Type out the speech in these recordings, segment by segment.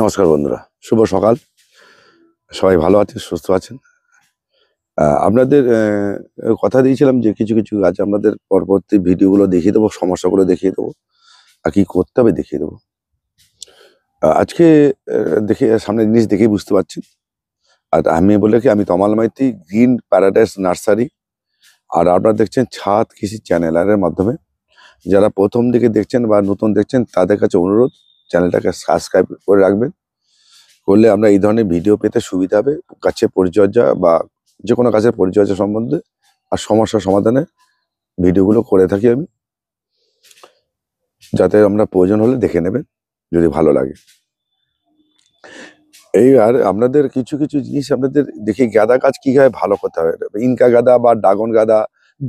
নমস্কার বন্ধুরা, শুভ সকাল। সবাই ভালো আছেন, সুস্থ আছেন। আপনাদের কথা দিয়েছিলাম যে কিছু কিছু গাছ আপনাদের পরবর্তী ভিডিওগুলো দেখিয়ে দেবো, সমস্যাগুলো দেখিয়ে দেবো, আর কি করতে হবে দেখিয়ে দেবো। আজকে দেখে সামনের জিনিস দেখেই বুঝতে পারছেন। আর আমি বলে কি, আমি তমাল মাইতি, গ্রিন প্যারাডাইস নার্সারি। আর আপনারা দেখছেন ছাদ কৃষি চ্যানেল এর মাধ্যমে। যারা প্রথম দিকে দেখছেন বা নতুন দেখছেন তাদের কাছে অনুরোধ, চ্যানেলটাকে সাবস্ক্রাইব করে রাখবেন। করলে আমরা এই ধরনের ভিডিও পেতে সুবিধা হবে, গাছের পরিচর্যা বা যে কোনো গাছের পরিচর্যা সম্বন্ধে আর সমস্যার সমাধানে ভিডিওগুলো করে থাকি আমি, যাতে আমরা প্রয়োজন হলে দেখে নেবেন যদি ভালো লাগে। এই আর আপনাদের কিছু কিছু জিনিস আপনাদের দেখি, গাঁদা গাছ কীভাবে ভালো করতে হবে। ইনকা গাঁদা বা ড্রাগন গাঁদা,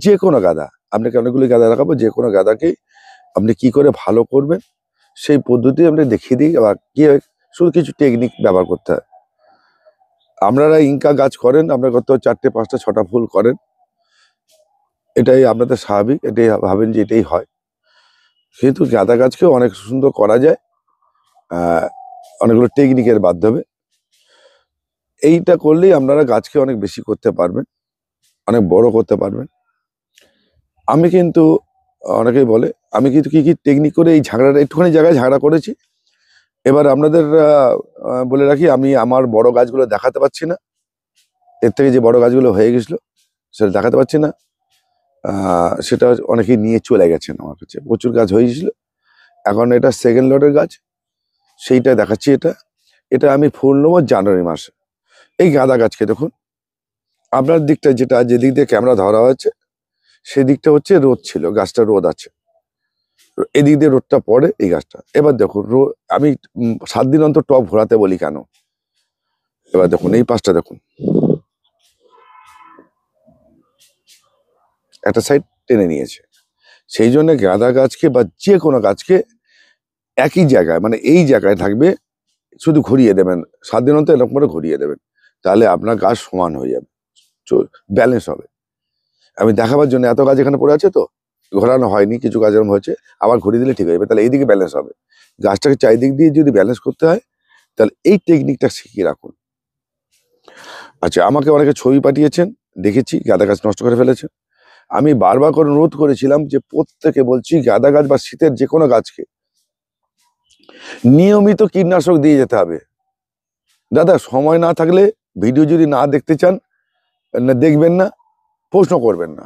যে কোনো গাঁদা, আপনাকে অনেকগুলি গাঁদা দেখাবো, যে কোনো গাঁদাকেই আপনি কি করে ভালো করবেন সেই পদ্ধতি আমরা দেখিয়ে দিই। বা কীভাবে শুধু কিছু টেকনিক ব্যবহার করতে হয়। আপনারা ইনকা গাছ করেন, আপনার কত 4টে 5টা 6টা ফুল করেন, এটাই আপনাদের স্বাভাবিক, এটাই ভাবেন যে এটাই হয়। কিন্তু গাঁদা গাছকেও অনেক সুন্দর করা যায় অনেকগুলো টেকনিকের মাধ্যমে। এইটা করলেই আপনারা গাছকে অনেক বেশি করতে পারবেন, অনেক বড় করতে পারবেন। আমি কিন্তু অনেকেই বলে, আমি কিন্তু কি কি টেকনিক করে এই ঝাগড়াটা একটুখানি জায়গায় ঝাগড়া করেছি। এবার আপনাদের বলে রাখি, আমি আমার বড় গাছগুলো দেখাতে পারছি না। এর থেকে যে বড় গাছগুলো হয়ে গেছিলো সেটা দেখাতে পারছি না। সেটা অনেকেই নিয়ে চলে গেছেন আমার কাছে, প্রচুর গাছ হয়েছিল। এখন এটা সেকেন্ড লটের গাছ, সেইটা দেখাচ্ছি। এটা আমি ফুল নেবো জানুয়ারি মাসে। এই গাঁদা গাছকে দেখুন, আপনার দিকটা যেটা যেদিক দিয়ে ক্যামেরা ধরা হয়েছে সেদিকটা হচ্ছে রোদ ছিল, গাছটা রোদ আছে, এদিক দিয়ে রোদটা পড়ে এই গাছটা। এবার দেখুন আমি 7 দিন অন্তর টব ঘোরাতে বলি কেন। এবার দেখুন এই পাশটা দেখুন, একটা সাইড টেনে নিয়েছে। সেই জন্য গাঁদা গাছকে বা যে কোনো গাছকে একই জায়গায়, মানে এই জায়গায় থাকবে, শুধু ঘুরিয়ে দেবেন 7 দিন অন্তর, এরকম করে ঘুরিয়ে দেবেন, তাহলে আপনার গাছ সমান হয়ে যাবে, ব্যালেন্স হবে। আমি দেখাবার জন্য, এত গাছ এখানে পড়ে আছে তো ঘোরানো হয়নি, কিছু গাছ এরকম হয়েছে, আবার ঘুরিয়ে দিলে ঠিক হয়ে যাবে, তাহলে এইদিকে ব্যালেন্স হবে। গাছটাকে চারিদিক দিয়ে যদি ব্যালেন্স করতে হয় তাহলে এই টেকনিকটা শিখিয়ে রাখুন। আচ্ছা, আমাকে অনেকে ছবি পাঠিয়েছেন, দেখেছি গাঁদা গাছ নষ্ট করে ফেলেছে। আমি বারবার করে অনুরোধ করেছিলাম যে প্রত্যেকে বলছি, গাঁদা গাছ বা শীতের যে কোনো গাছকে নিয়মিত কীটনাশক দিয়ে যেতে হবে। দাদা, সময় না থাকলে, ভিডিও যদি না দেখতে চান, না দেখবেন না, প্রশ্ন করবেন না।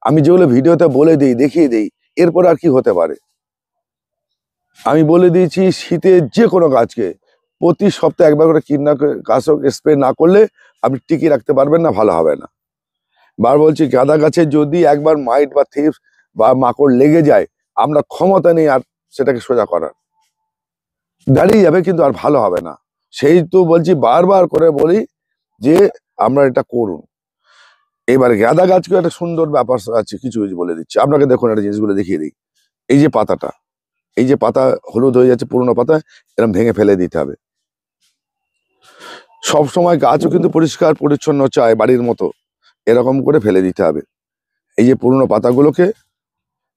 আমি যেগুলো ভিডিওতে বলে দিই, দেখিয়ে দিই, এরপর আর কি হতে পারে। আমি বলে দিয়েছি, শীতের যে কোনো গাছকে প্রতি সপ্তাহে একবার করে কীটনাশক স্প্রে না করলে আপনি টিকিয়ে রাখতে পারবেন না, ভালো হবে না। বার বলছি, গাঁদা গাছে যদি একবার মাইট বা থিপস বা মাকড় লেগে যায়, আমরা ক্ষমতা নেই আর সেটাকে সোজা করার, দাঁড়িয়ে যাবে, কিন্তু আর ভালো হবে না। সেই তো বলছি, বারবার করে বলি যে আমরা এটা করুন। এবার গাঁদা গাছকে একটা সুন্দর ব্যাপার আছে, কিছু কিছু বলে দিচ্ছি আপনাকে। দেখুন, একটা জিনিসগুলো দেখিয়ে দিই। এই যে পাতাটা, এই যে পাতা হলুদ হয়ে যাচ্ছে, পুরোনো পাতা, এরকম ভেঙে ফেলে দিতে হবে। সব সময় গাছও কিন্তু পরিষ্কার পরিচ্ছন্ন চায়, বাড়ির মতো, এরকম করে ফেলে দিতে হবে। এই যে পুরোনো পাতাগুলোকে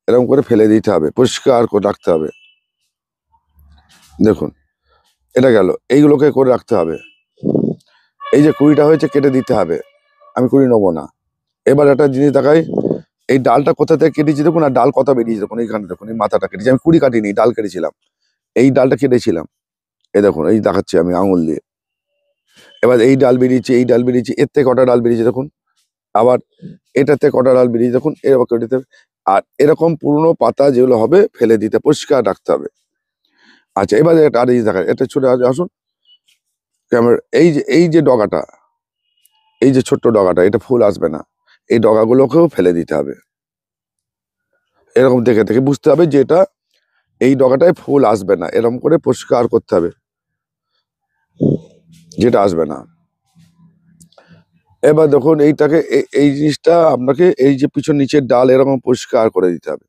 এরকম করে ফেলে দিতে হবে, পরিষ্কার করে রাখতে হবে। দেখুন, এটা গেল, এইগুলোকে করে রাখতে হবে। এই যে কুড়িটা হয়েছে, কেটে দিতে হবে, আমি কুড়ি নেবো না। এবার একটা জিনিস দেখাই, এই ডালটা কোথা থেকে কেটেছি দেখুন, আর ডাল কত বেরিয়েছে দেখুন, এইখানে দেখুন, এই মাথাটা কেটেছি আমি, কুড়ি কাটিনি, ডাল কেটেছিলাম, এই ডালটা কেটেছিলাম। এই দেখুন, এই দেখাচ্ছি আমি আঙুল দিয়ে। এবার এই ডাল বেরিয়েছে, এই ডাল বেরিয়েছে, এর থেকে কটা ডাল বেরিয়েছে দেখুন, আবার এটাতে কটা ডাল বেরিয়েছে দেখুন, এরকম কেটে দিতে হবে। আর এরকম পুরনো পাতা যেগুলো হবে ফেলে দিতে, পরিষ্কার রাখতে হবে। আচ্ছা, এবারে একটা আর এই দেখা, এটা ছুটে আসুন ক্যামেরা। এই যে ডগাটা, এই যে ছোট্ট ডগাটা, এটা ফুল আসবে না, এই ডগাগুলোকেও ফেলে দিতে হবে। এরকম দেখে দেখে বুঝতে হবে যে এটা, এই ডগাটায় ফুল আসবে না, এরকম করে পরিষ্কার করতে হবে, যেটা আসবে না। এবার দেখুন, এইটাকে এই জিনিসটা আপনাকে, এই যে পিছন নিচের ডাল এরকম পরিষ্কার করে দিতে হবে।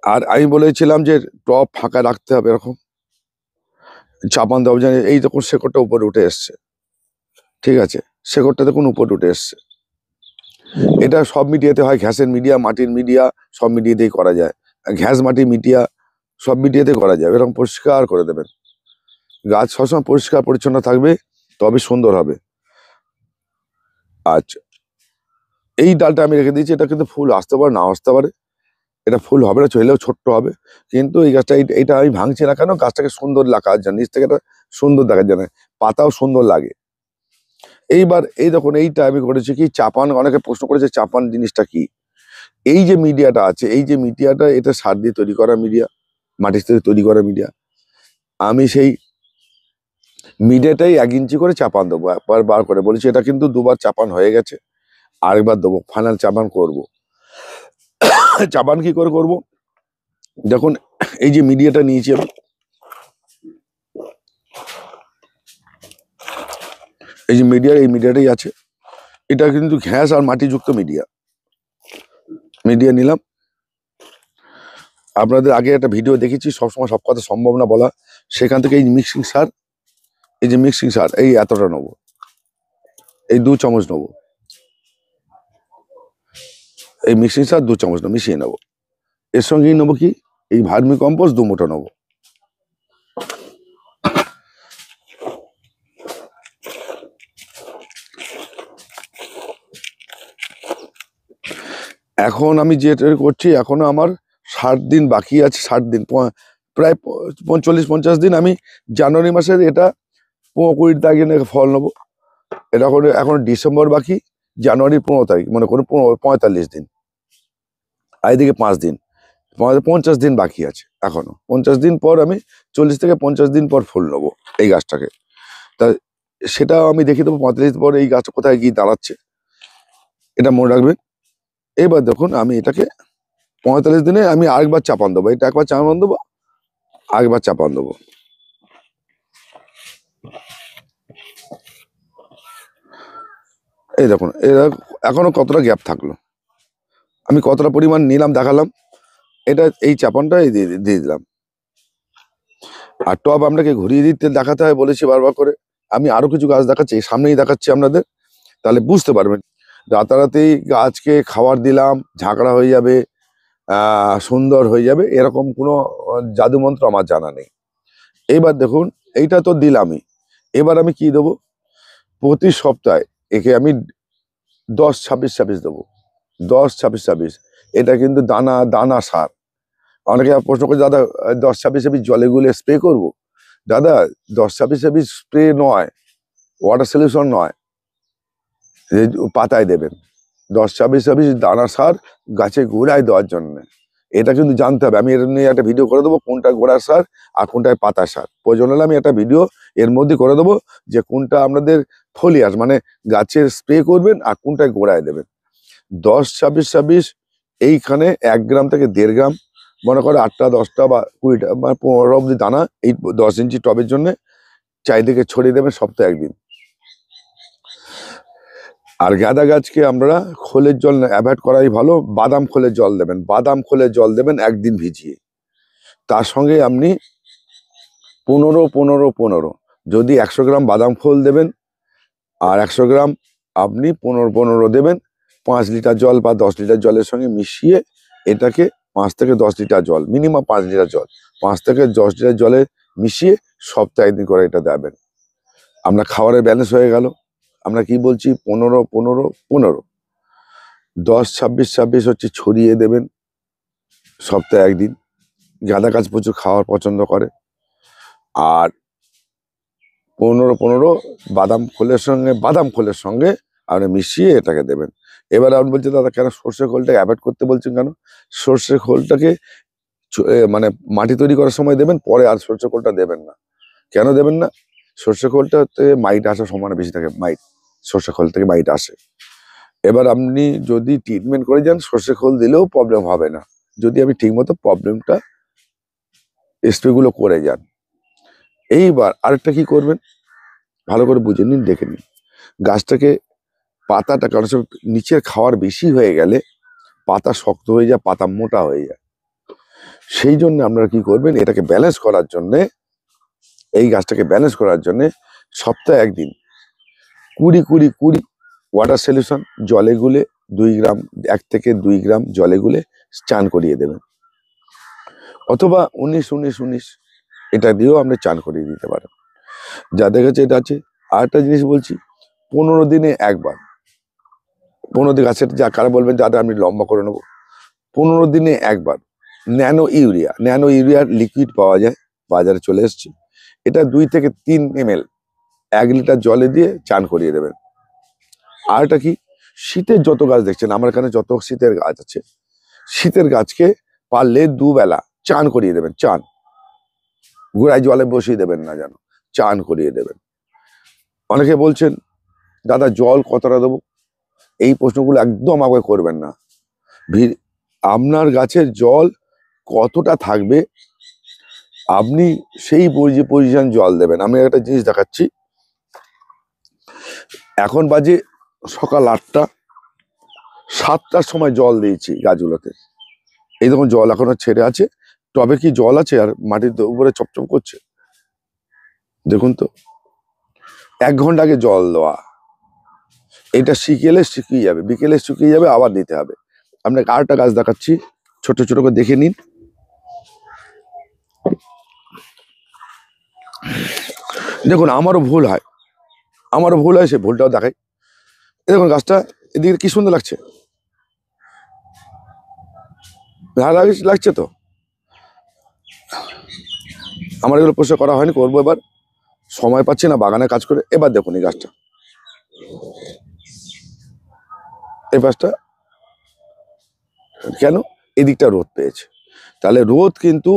আর আমি বলেছিলাম যে টব ফাঁকা রাখতে হবে, এরকম চাপান দেওয়া যায়। এই দেখুন, শেকড়টা উপরে উঠে এসছে, ঠিক আছে, শেকড়টা দেখুন উপরে উঠে এসছে। এটা সব মিডিয়াতে হয়, ঘ্যাসের মিডিয়া, মাটির মিডিয়া, সব মিডিয়াতেই করা যায়। ঘ্যাস, মাটি, মিডিয়া, সব মিডিয়াতে করা যায়। এরকম পরিষ্কার করে দেবেন। গাছ সবসময় পরিষ্কার পরিচ্ছন্ন থাকবে, তবে সুন্দর হবে। আচ্ছা, এই ডালটা আমি রেখে দিয়েছি, এটা কিন্তু ফুল আসতে পারে না আসতে পারে, এটা ফুল হবে না, চলেও ছোট্ট হবে, কিন্তু এই গাছটা এটা আমি ভাঙছি না কেন, গাছটাকে সুন্দর লাগার জন্য, নিচ থেকে এটা সুন্দর দেখার জন্য, পাতাও সুন্দর লাগে। এইবার এই দেখুন, এইটা আমি করেছি কি, চাপান, অনেকে প্রশ্ন করেছে চাপান জিনিসটা কি। এই যে মিডিয়াটা আছে, এই যে মিডিয়াটা, এটা সার দিয়ে তৈরি করা মিডিয়া, মাটির থেকে তৈরি করা মিডিয়া। আমি সেই মিডিয়াটাই 1 ইঞ্চি করে চাপান দেবো, একবার বার করে বলেছি, এটা কিন্তু 2বার চাপান হয়ে গেছে, আরেকবার দেবো, ফাইনাল চাপান করব। চাপান কি করে করব, দেখুন এই যে মিডিয়াটা নিয়েছি আমি, এই যে মিডিয়া, এই মিডিয়াটাই আছে, এটা কিন্তু ঘ্যাস আর মাটিযুক্ত মিডিয়া, মিডিয়া নিলাম। আপনাদের আগে একটা ভিডিও দেখেছি, সবসময় সব কথা সম্ভব না বলা, সেখান থেকে এই মিক্সিং সার, এই যে মিক্সিং সার, এই এতটা নেবো, এই 2 চামচ নেবো, এই মিক্সিং সার 2 চামচ মিশিয়ে নেবো। এর সঙ্গেই নেবো কি, এই ভার্মি কম্পোস্ট 2 মুঠো নেবো। এখন আমি যেটা করছি, এখনো আমার 60 দিন বাকি আছে, 60 দিন, প্রায় 45-50 দিন। আমি জানুয়ারি মাসের এটা 15-20 তারিখে ফল নেবো। এটা এখন ডিসেম্বর বাকি, জানুয়ারির 15 তারিখ, মনে করুন 45 দিন, আর এদিকে 5 দিন, 50 দিন বাকি আছে এখনো। 50 দিন পর আমি 40 থেকে 50 দিন পর ফুল নেবো এই গাছটাকে। তা সেটা আমি দেখিয়ে দেবো 45 দিন পর এই গাছটা কোথায় গিয়ে দাঁড়াচ্ছে, এটা মনে রাখবেন। এবার দেখুন, আমি এটাকে 45 দিনে আমি আরেকবার চাপান দেবো, এটা একবার চাপান দেবো, আরেকবার চাপান দেবো। এই দেখুন, এরা এখনো কতটা গ্যাপ থাকলো, আমি কতটা পরিমাণ নিলাম দেখালাম, এটা এই চাপানটা দিয়ে দিলাম। আর টব আপনাকে ঘুরিয়ে দিতে দেখাতে হয় বলেছি বারবার করে, আমি আরো কিছু গাছ দেখাচ্ছি, সামনেই দেখাচ্ছি আপনাদের, তাহলে বুঝতে পারবেন। রাতারাতি গাছকে খাবার দিলাম, ঝাঁকড়া হয়ে যাবে, সুন্দর হয়ে যাবে, এরকম কোনো জাদু মন্ত্র আমার জানা নেই। এইবার দেখুন, এইটা তো দিলামই, এবার আমি কি দেবো, প্রতি সপ্তাহে একে আমি 10-26-26 দেবো, 10-26-26। এটা কিন্তু দানা দানা সার। অনেকে প্রশ্ন করে, দাদা 10-26-26 জলে গুলে স্প্রে করবো? দাদা 10-26-26 স্প্রে নয়, ওয়াটার সলিউশন নয়, যে পাতায় দেবেন। 10-26-26 দানা সার গাছে গোড়ায় দেওয়ার জন্য, এটা কিন্তু জানতে হবে। আমি এটা নিয়ে একটা ভিডিও করে দেবো, কোনটা গোড়ার সার আর কোনটায় পাতা সার। প্রয়োজন হলে আমি একটা ভিডিও এর মধ্যে করে দেবো, যে কোনটা আপনাদের ফলিয়াস মানে গাছের স্প্রে করবেন আর কোনটায় গোড়ায় দেবেন। 10-26-26 এইখানে 1 গ্রাম থেকে 1.5 গ্রাম, মনে করে 8টা 10টা বা 20টা বা 15 অব্দি দানা, এই 10 ইঞ্চি টবের জন্য চারিদিকে ছড়িয়ে দেবেন সপ্তাহে 1 দিন। আর গাঁদা গাছকে আমরা খোলের জল অ্যাভয়েড করাই ভালো, বাদাম খোলের জল দেবেন, বাদাম খোলের জল দেবেন 1 দিন ভিজিয়ে। তার সঙ্গে আপনি 15-15-15, যদি 100 গ্রাম বাদাম খোল দেবেন আর 100 গ্রাম আপনি 15-15 দেবেন, 5 লিটার জল বা 10 লিটার জলের সঙ্গে মিশিয়ে, এটাকে 5 থেকে 10 লিটার জল, মিনিমাম 5 লিটার জল, 5 থেকে 10 লিটার জলে মিশিয়ে সপ্তাহে 1 দিন করে এটা দেবেন। আপনার খাবারের ব্যালেন্স হয়ে গেল। আমরা কি বলছি, 15-15-15, 10-26-26 হচ্ছে ছড়িয়ে দেবেন সপ্তাহে 1 দিন। গাঁদা গাছ প্রচুর খাওয়ার পছন্দ করে। আর 15-15 বাদাম খোলের সঙ্গে আপনি মিশিয়ে এটাকে দেবেন। এবার আপনি বলছেন, দাদা কেন সর্ষে খোলটাকে অ্যাভয়েড করতে বলছেন কেন? সর্ষে খোলটাকে মানে মাটি তৈরি করার সময় দেবেন, পরে আর সর্ষে খোলটা দেবেন না। কেন দেবেন না? সর্ষে খোলটাতে মাইট আসার সম্ভাবনা বেশি থাকে, মাইট, সর্ষে খোল থেকে মাইট আসে। এবার আপনি যদি ট্রিটমেন্ট করে যান, সর্ষে খোল দিলেও প্রবলেম হবে না, যদি আপনি ঠিকমতো প্রবলেমটা স্প্রেগুলো করে যান। এইবার আরেকটা কি করবেন, ভালো করে বুঝে নিন, দেখে নিন। গাছটাকে পাতাটা, কারণ সব নিচের খাওয়ার বেশি হয়ে গেলে পাতা শক্ত হয়ে যায়, পাতা মোটা হয়ে যায়। সেই জন্য আপনারা কি করবেন, এটাকে ব্যালেন্স করার জন্যে, এই গাছটাকে ব্যালেন্স করার জন্যে সপ্তাহে 1 দিন 20-20-20 ওয়াটার সলিউশন জলে গুলে 2 গ্রাম, 1 থেকে 2 গ্রাম জলে গুলে চান করিয়ে দেবেন, অথবা 19-19-19 এটা দিয়েও আপনি চান করিয়ে দিতে পারেন। যা দেখেছে এটা আছে। আর একটা জিনিস বলছি, 15 দিনে একবার, 15 দিন গাছের যা কারা বলবেন যাতে আমি লম্বা করে নেবো, 15 দিনে একবার ন্যানো ইউরিয়ার লিকুইড পাওয়া যায়, বাজারে চলে এসছে। এটা 2 থেকে 3 ml 1 লিটার জলে দিয়ে চান করিয়ে দেবেন। আর এটা কি, শীতের যত গাছ দেখছেন আমার এখানে, যত শীতের গাছ আছে, শীতের গাছকে পারলে 2 বেলা চান করিয়ে দেবেন। চান গোড়ায় জলে বসিয়ে দেবেন না, যেন চান করিয়ে দেবেন। অনেকে বলছেন দাদা জল কতটা দেবো, এই প্রশ্নগুলো একদম আমাকে করবেন না। আপনার গাছের জল কতটা থাকবে আপনি সেই পজিশন জল দেবেন। আমি একটা জিনিস দেখাচ্ছি, এখন বাজে সকাল 8টা, 7টার সময় জল দিয়েছি গাছগুলোতে। এই দেখুন জল এখনো ছেড়ে আছে, টবে কি জল আছে আর মাটির উপরে চপচপ করছে, দেখুন তো। 1 ঘন্টা আগে জল দেওয়া, এটা শিকেলে শুকিয়ে যাবে, বিকেলে শুকিয়ে যাবে, আবার দিতে হবে। আপনাকে আরেকটা গাছ দেখাচ্ছি, ছোট ছোট করে দেখে নিন। দেখুন আমারও ভুল হয়, সে ভুলটাও দেখাই। দেখুন গাছটা এদিকে কি সুন্দর লাগছে, ভালো লাগছে তো। আমার এগুলো পরিষ্কার করা হয়নি, করবো এবার, সময় পাচ্ছি না বাগানে কাজ করে। এবার দেখুন এই গাছটা, এই গাছটা কেন, এদিকটা রোদ পেয়েছে। তাহলে রোদ কিন্তু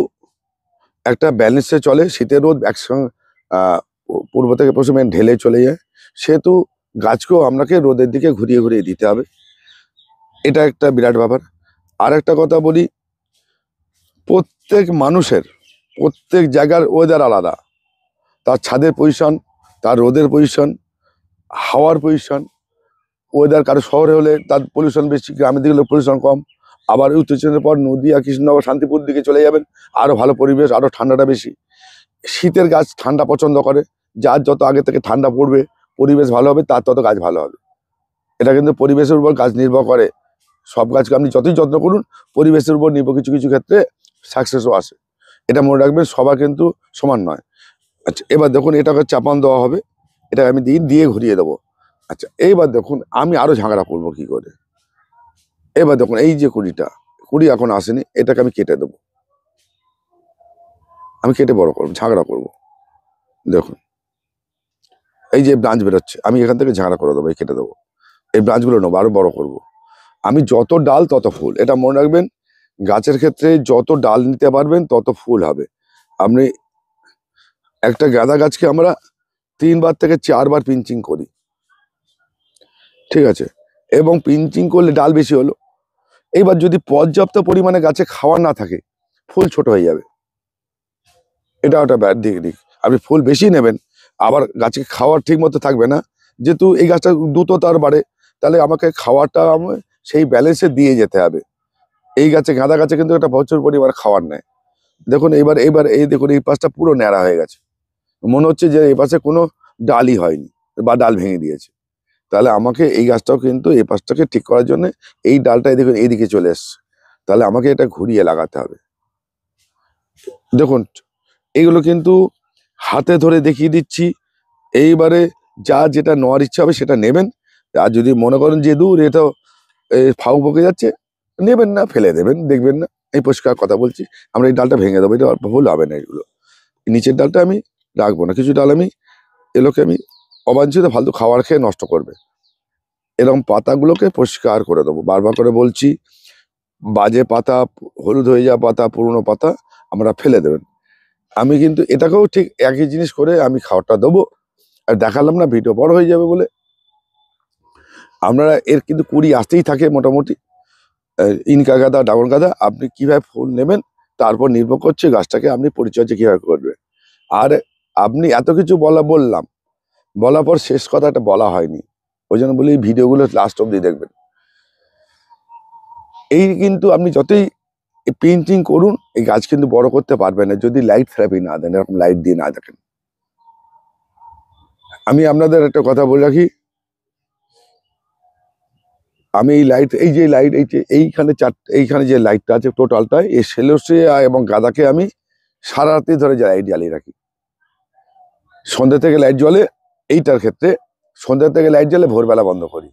একটা ব্যালেন্সে চলে, শীতের রোদ একসঙ্গে পূর্ব থেকে পশ্চিমে ঢেলে চলে যায়, সেহেতু গাছকেও আপনাকে রোদের দিকে ঘুরিয়ে ঘুরিয়ে দিতে হবে, এটা একটা বিরাট ব্যাপার। আর একটা কথা বলি, প্রত্যেক মানুষের প্রত্যেক জায়গার ওয়েদার আলাদা, তার ছাদের পজিশন, তার রোদের পজিশন, হাওয়ার পজিশন, ওয়েদার কারো শহরে হলে তার পলিউশন বেশি, গ্রামের দিকে হলে পলিউশন কম। আবার উত্তর পর নদীয়া, কৃষ্ণনগর, শান্তিপুর দিকে চলে যাবেন, আরো ভালো পরিবেশ, আরো ঠান্ডাটা বেশি। শীতের গাছ ঠান্ডা পছন্দ করে, যার যত আগে থেকে ঠান্ডা পড়বে, পরিবেশ ভালো হবে, তার তত গাছ ভালো হবে। এটা কিন্তু পরিবেশের উপর গাছ নির্ভর করে। সব গাছকে আপনি যতই যত্ন করুন, পরিবেশের উপর নির্ভর, কিছু কিছু ক্ষেত্রে সাকসেসও আসে, এটা মনে রাখবেন, সবার কিন্তু সমান নয়। আচ্ছা এবার দেখুন এটাকে চাপান দেওয়া হবে, এটা আমি দিয়ে ঘুরিয়ে দেবো। আচ্ছা এইবার দেখুন আমি আরো ঝাঁকড়া করবো কি করে। এবার দেখুন এই যে কুড়ি এখন আসেনি, এটাকে আমি কেটে দেবো, আমি কেটে বড় করবো, ঝাঁকড়া করবো। দেখুন এই যে ব্রাঞ্চ বেরোচ্ছে, আমি এখান থেকে ঝাঁকড়া করে দেবো, এই কেটে দেবো, এই ব্রাঞ্চগুলো নেবো, আরো বড় করব। আমি যত ডাল তত ফুল, এটা মনে রাখবেন, গাছের ক্ষেত্রে যত ডাল নিতে পারবেন তত ফুল হবে। আপনি একটা গাঁদা গাছকে আমরা 3বার থেকে 4বার পিঞ্চিং করি, ঠিক আছে, এবং পিঞ্চিং করলে ডাল বেশি হলো। এইবার যদি পর্যাপ্ত পরিমাণে গাছে খাওয়ার না থাকে, ফুল ছোট হয়ে যাবে, এটা একটা ব্যাড দিক। আপনি ফুল বেশি নেবেন, আবার গাছে খাওয়ার ঠিক মতো থাকবে না, যেহেতু এই গাছটা দ্রুত তার বাড়ে, তাহলে আমাকে খাওয়ারটা সেই ব্যালেন্সে দিয়ে যেতে হবে। এই গাছে, গাঁদা গাছে কিন্তু একটা প্রচুর পরিমাণে খাওয়ার নেয়। দেখুন এইবার এই দেখুন এই পাশটা পুরো ন্যাড়া হয়ে গেছে, মনে হচ্ছে যে এই পাশে কোনো ডালই হয়নি বা ডাল ভেঙে দিয়েছে। তাহলে আমাকে এই গাছটাও কিন্তু এই পাশটাকে ঠিক করার জন্য, এই ডালটা দেখুন এইদিকে চলে এসছে, তাহলে আমাকে এটা ঘুরিয়ে লাগাতে হবে। দেখুন এগুলো কিন্তু হাতে ধরে দেখিয়ে দিচ্ছি, এইবারে যা যেটা নেওয়ার ইচ্ছা হবে সেটা নেবেন। আর যদি মনে করেন যে দূর এটা ফাউ বকে যাচ্ছে, নেবেন না, ফেলে দেবেন, দেখবেন না। এই পরিষ্কার কথা বলছি, আমরা এই ডালটা ভেঙে দেবো, এটা ভুল হবে না। এগুলো নিচের ডালটা আমি রাখবো না, কিছু ডাল আমি এগুলোকে আমি অবাঞ্ছিত ফালতু খাবার খেয়ে নষ্ট করবে, এরকম পাতাগুলোকে পরিষ্কার করে দেবো। বারবার করে বলছি, বাজে পাতা, হলুদ হয়ে যাওয়া পাতা, পুরনো পাতা আমরা ফেলে দেবেন। আমি কিন্তু এটাকেও ঠিক একই জিনিস করে আমি খাবারটা দেবো। আর দেখালাম না, ভিডিও বড় হয়ে যাবে বলে। আপনারা এর কিন্তু কুড়ি আসতেই থাকে মোটামুটি, ইনকা গাঁদা, ড্রাগন গাঁদা, আপনি কিভাবে ফুল নেবেন তারপর নির্ভর করছে গাছটাকে আপনি পরিচর্যা কিভাবে করবেন। আর আপনি এত কিছু বললাম, বলার পর শেষ কথাটা বলা হয়নি, ওই জন্য বলি ভিডিওগুলো লাস্ট অব্দি দেখবেন। এই কিন্তু আপনি যতই পেইন্টিং করুন, এই গাছ কিন্তু বড় করতে পারবেন না যদি লাইট থেরাপি না দেন, এরকম লাইট দিয়ে না দেখেন। আমি আপনাদের একটা কথা বলে রাখি, আমি এই লাইট, এই যে লাইট, এইখানে যে লাইটটা আছে টোটালটা, এই সেলোসিয়া এবং গাঁদাকে আমি সারা রাত্রি ধরে লাইট জ্বালিয়ে রাখি, সন্ধ্যে থেকে লাইট জ্বলে, এইটার ক্ষেত্রে সন্ধ্যা থেকে লাইট জ্বলে, ভোরবেলা বন্ধ করি।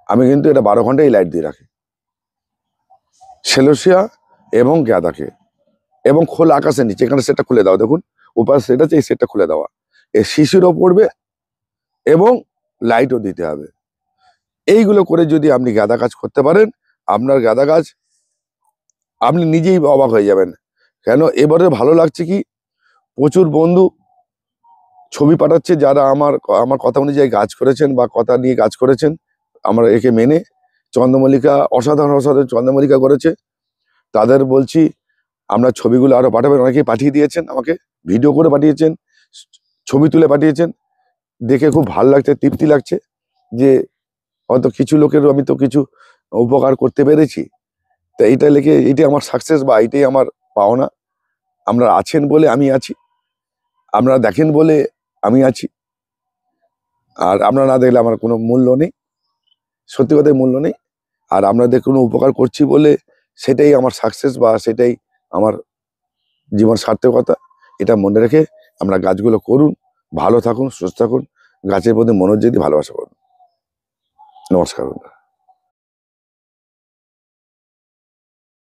আমি কিন্তু এটা 12 ঘন্টা এই লাইট দিয়ে রাখি সেলোসিয়া এবং গাঁদাকে। এবং খোলা আকাশের নিচে, এখানে সেটটা খুলে দাও, দেখুন উপর সেট আছে, এই সেটটা খুলে দেওয়া, এই শিশিরও পড়বে এবং লাইটও দিতে হবে। এইগুলো করে যদি আপনি গাঁদা গাছ করতে পারেন, আপনার গাঁদা গাছ আপনি নিজেই অবাক হয়ে যাবেন। কেন এবারে ভালো লাগছে কি, প্রচুর বন্ধু ছবি পাঠাচ্ছে যারা আমার আমার কথা অনুযায়ী গাছ করেছেন বা কথা নিয়ে গাছ করেছেন, আমরা একে মেনে। চন্দ্রমল্লিকা অসাধারণ অসাধারণ চন্দ্রমল্লিকা করেছে, তাদের বলছি আমরা ছবিগুলো আরো পাঠাবেন। অনেকেই পাঠিয়ে দিয়েছেন আমাকে, ভিডিও করে পাঠিয়েছেন, ছবি তুলে পাঠিয়েছেন, দেখে খুব ভালো লাগছে, তৃপ্তি লাগছে যে হয়তো কিছু লোকেরও আমি তো কিছু উপকার করতে পেরেছি। তো এইটা লেগে এইটাই আমার সাকসেস বা এইটাই আমার পাওনা। আপনারা আছেন বলে আমি আছি, আপনারা দেখেন বলে আমি আছি, আর আপনারা না দেখলে আমার কোনো মূল্য নেই, সত্যি কথাই মূল্য নেই। আর আপনাদের কোনো উপকার করছি বলে সেটাই আমার সাকসেস বা সেটাই আমার জীবন সার্থকতা। এটা মনে রেখে আমরা গাছগুলো করুন, ভালো থাকুন, সুস্থ থাকুন, গাছের প্রতি মনোযোগ দিয়ে ভালোবাসা করুন। নমস্কার বন্ধুরা।